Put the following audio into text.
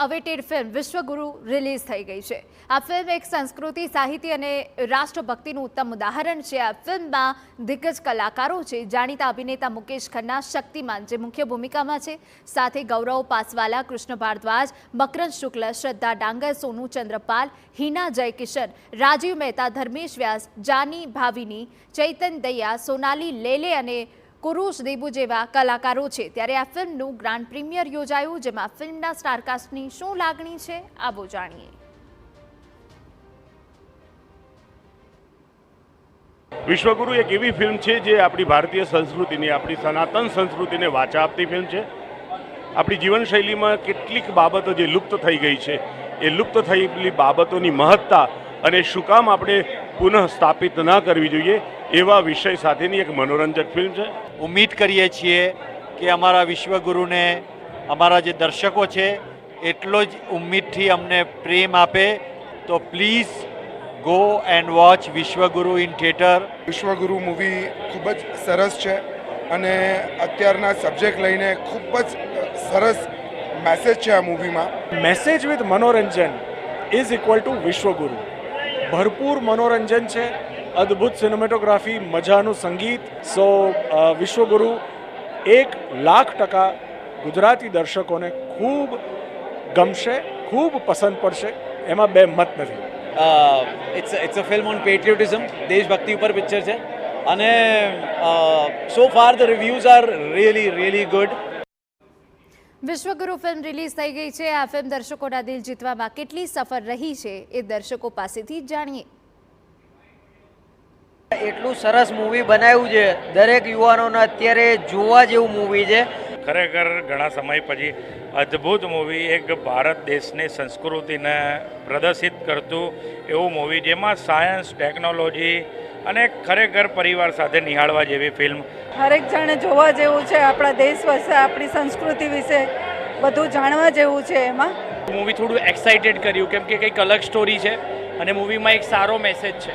Awaited film વિશ્વગુરુ release થઈ ગઈ છે। આ ફિલ્મ એક સંસ્કૃતિ, સાહિત્ય અને રાષ્ટ્રભક્તિનું ઉત્તમ ઉદાહરણ છે। આ ફિલ્મમાં દિગ્ગજ કલાકારો છે। જાણીતા અભિનેતા મુકેશ ખન્ના શક્તિમાન જે મુખ્ય ભૂમિકામાં છે, સાથે ગૌરવ પાસવાલા, કૃષ્ણ ભારદ્વાજ, મકરંદ શુક્લ, શ્રદ્ધા ડાંગર, સોનુ ચંદ્રપાલ, હિના જયકિશન, રાજીવ મહેતા, ધર્મેશ વ્યાસ, જાની ભાવિની, ચૈતન દૈયા, સોનાલી લેલે અને કુરુશ દેબુ જેવા કલાકારો છે। ત્યારે આ ફિલ્મનું ગ્રાન્ડ પ્રીમિયર યોજાયું, જેમાં ફિલ્મના સ્ટારકાસ્ટની શું લાગણી છે, આવો જાણીએ। વિશ્વગુરુ એક એવી ફિલ્મ છે જે આપણી ભારતીય સંસ્કૃતિની, આપણી સનાતન સંસ્કૃતિને વાચા આપતી ફિલ્મ છે। આપણી જીવનશૈલીમાં કેટલીક બાબતો જે લુપ્ત થઈ ગઈ છે, એ લુપ્ત થયેલી બાબતોની મહત્તા અને શું કામ આપણે પુનઃ સ્થાપિત ન કરવી જોઈએ એવા વિષય સાથેની એક મનોરંજક ફિલ્મ છે। ઉમ્મીદ કરીએ છીએ કે અમારા વિશ્વગુરુને અમારા જે દર્શકો છે એટલો જ ઉમ્મીદથી અમને પ્રેમ આપે, તો please go and watch Vishwaguru in theatre. Vishwaguru movie ખૂબ જ સરસ છે અને અત્યારના સબ્જેક્ટ લઈને ખૂબ જ સરસ મેસેજ છે આ મૂવીમાં। મેસેજ વિથ મનોરંજન ઇઝ ઇક્વલ ટુ વિશ્વગુરુ। ભરપૂર મનોરંજન છે, અદ્ભુત સિનેમેટોગ્રાફી, મજાનું સંગીત। સો વિશ્વગુરુ 1,00,000% ગુજરાતી દર્શકોને ખૂબ ગમશે, ખૂબ પસંદ પડશે, એમાં બે મત નથી। it's a film on patriotism, દેશભક્તિ ઉપર પિક્ચર છે અને so far the reviews are really good। Vishwaguru film release થઈ ગઈ છે। આ ફિલ્મ દર્શકોના દિલ જીતવામાં કેટલી સફળ રહી છે, એ દર્શકો પાસેથી જ જાણીએ। એટલું સરસ મૂવી બનાવ્યું છે, દરેક યુવાનોને અત્યારે જોવા જેવું મૂવી છે। ખરેખર ઘણા સમય પછી અદ્ભુત મૂવી, એક ભારત દેશની સંસ્કૃતિને પ્રદર્શિત કરતું એવું મૂવી, જેમાં સાયન્સ, ટેકનોલોજી અને ખરેખર પરિવાર સાથે નિહાળવા જેવી ફિલ્મ। હરેક જણે જોવા જેવું છે, આપણા દેશ વિશે, આપણી સંસ્કૃતિ વિશે બધું જાણવા જેવું છે એમાં। મૂવી થોડું એક્સાઇટેડ કર્યું, કેમ કે કંઈક અલગ સ્ટોરી છે અને મૂવીમાં એક સારો મેસેજ છે।